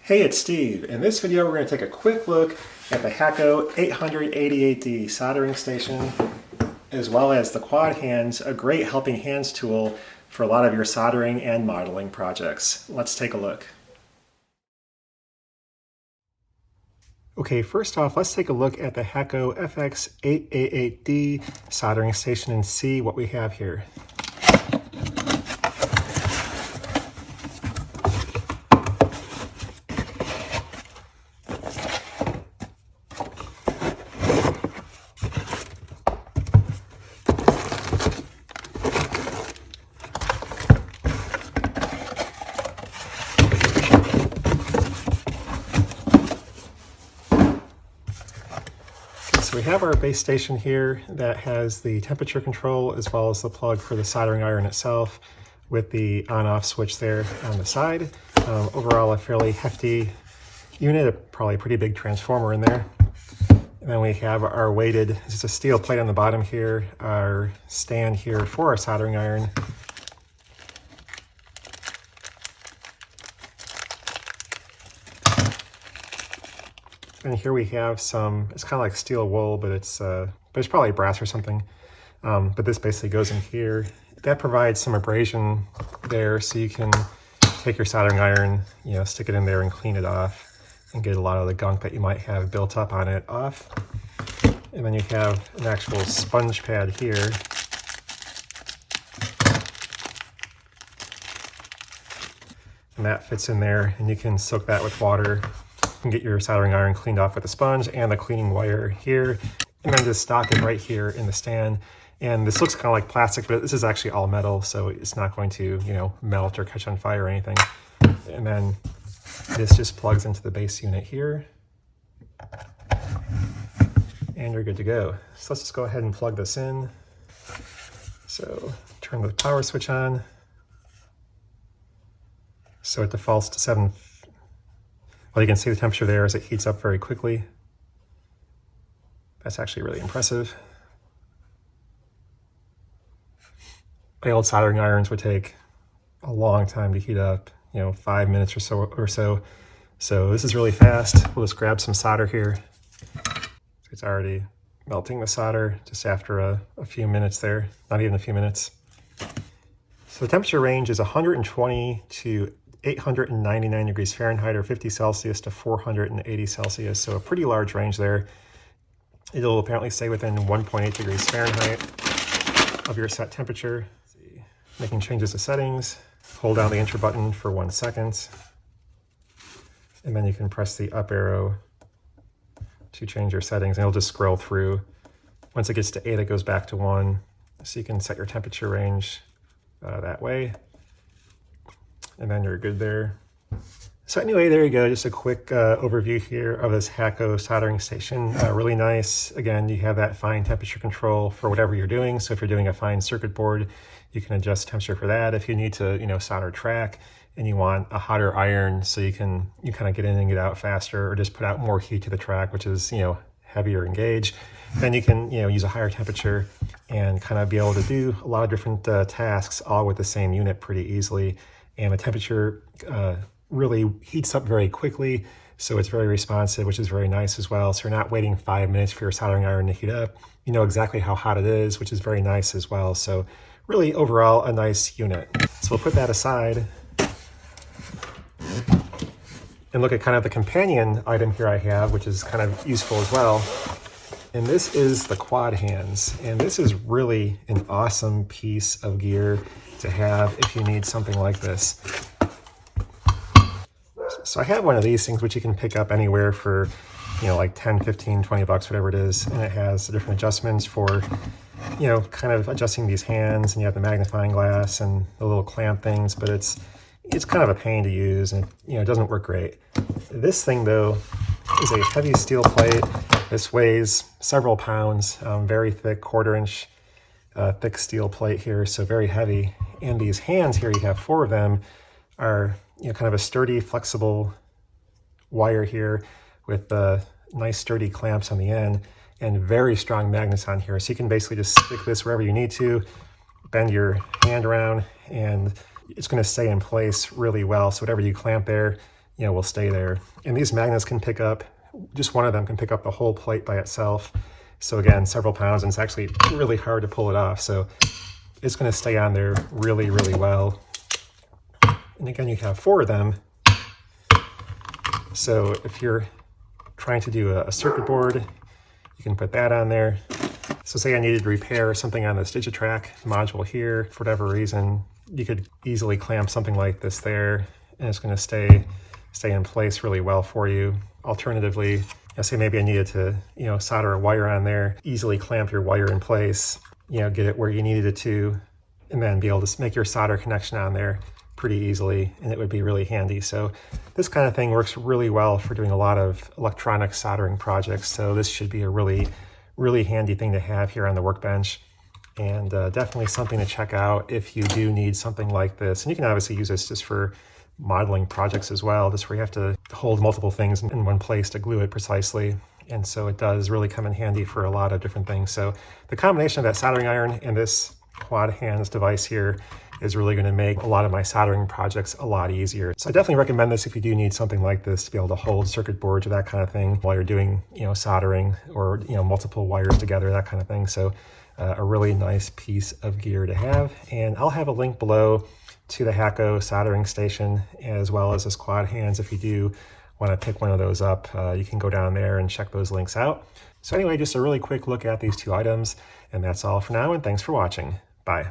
Hey, it's Steve. In this video, we're going to take a quick look at the Hakko FX-888D Soldering Station, as well as the Quad Hands, a great helping hands tool for a lot of your soldering and modeling projects. Let's take a look. Okay, first off, let's take a look at the Hakko FX-888D Soldering Station and see what we have here. So we have our base station here that has the temperature control as well as the plug for the soldering iron itself with the on-off switch there on the side. Overall a fairly hefty unit, probably a pretty big transformer in there. And then we have our weighted, just a steel plate on the bottom here, our stand here for our soldering iron. And here we have some, it's kind of like steel wool, but it's probably brass or something. But this basically goes in here. That provides some abrasion there, so you can take your soldering iron, stick it in there and clean it off and get a lot of the gunk that you might have built up on it off. And then you have an actual sponge pad here. And that fits in there, and you can soak that with water and get your soldering iron cleaned off with a sponge and the cleaning wire here, and then just stock it right here in the stand. And this looks kind of like plastic, but this is actually all metal, so it's not going to, melt or catch on fire or anything. And then this just plugs into the base unit here, and you're good to go. So let's just go ahead and plug this in. So turn the power switch on. So it defaults to 7. Well, you can see the temperature there as it heats up very quickly. That's actually really impressive. My old soldering irons would take a long time to heat up, 5 minutes or so. So this is really fast. We'll just grab some solder here. It's already melting the solder just after a few minutes there, not even a few minutes. So the temperature range is 120 to 899 degrees Fahrenheit or 50 Celsius to 480 Celsius. So a pretty large range there. It'll apparently stay within 1.8 degrees Fahrenheit of your set temperature. Making changes to settings, hold down the enter button for 1 second. And then you can press the up arrow to change your settings, and it'll just scroll through. Once it gets to 8, it goes back to 1. So you can set your temperature range that way. And then you're good there. So anyway, there you go. Just a quick overview here of this Hakko soldering station. Really nice. Again, you have that fine temperature control for whatever you're doing. So if you're doing a fine circuit board, you can adjust temperature for that. If you need to, solder track and you want a hotter iron so you kind of get in and get out faster, or just put out more heat to the track, which is, heavier in gauge, then you can, use a higher temperature and kind of be able to do a lot of different tasks all with the same unit pretty easily. And the temperature really heats up very quickly, so it's very responsive, which is very nice as well. So you're not waiting 5 minutes for your soldering iron to heat up. You know exactly how hot it is, which is very nice as well. So really, overall, a nice unit. So we'll put that aside and look at kind of the companion item here I have, which is kind of useful as well. And this is the Quad Hands. And this is really an awesome piece of gear to have if you need something like this. So I have one of these things, which you can pick up anywhere for, like 10, 15, 20 bucks, whatever it is. And it has the different adjustments for, kind of adjusting these hands, and you have the magnifying glass and the little clamp things, but it's kind of a pain to use, and it doesn't work great. This thing though is a heavy steel plate. This weighs several pounds, very thick, 1/4 inch thick steel plate here, so very heavy. And these hands here, you have 4 of them, are kind of a sturdy, flexible wire here with nice sturdy clamps on the end and very strong magnets on here. So you can basically just stick this wherever you need to, bend your hand around, and it's going to stay in place really well. So whatever you clamp there, will stay there. And these magnets can pick up, just one of them can pick up the whole plate by itself. So again, several pounds, and it's actually really hard to pull it off. So it's going to stay on there really, really well. And again, you have 4 of them. So if you're trying to do a circuit board, you can put that on there. So say I needed to repair something on this Digitrack module here, for whatever reason, you could easily clamp something like this there, and it's going to stay in place really well for you. Alternatively, say maybe I needed to, solder a wire on there, easily clamp your wire in place, get it where you needed it to, and then be able to make your solder connection on there pretty easily, and it would be really handy. So this kind of thing works really well for doing a lot of electronic soldering projects. So this should be a really, really handy thing to have here on the Workbench, and definitely something to check out if you do need something like this. And you can obviously use this just for modeling projects as well, just where you have to hold multiple things in one place to glue it precisely. And so it does really come in handy for a lot of different things. So the combination of that soldering iron and this quad hands device here is really going to make a lot of my soldering projects a lot easier. So I definitely recommend this if you do need something like this to be able to hold circuit boards or that kind of thing while you're doing, soldering or, multiple wires together, that kind of thing. So a really nice piece of gear to have. And I'll have a link below to the Hakko soldering station, as well as this quad hands. If you do want to pick one of those up, you can go down there and check those links out. So anyway, just a really quick look at these 2 items, and that's all for now, and thanks for watching. Bye.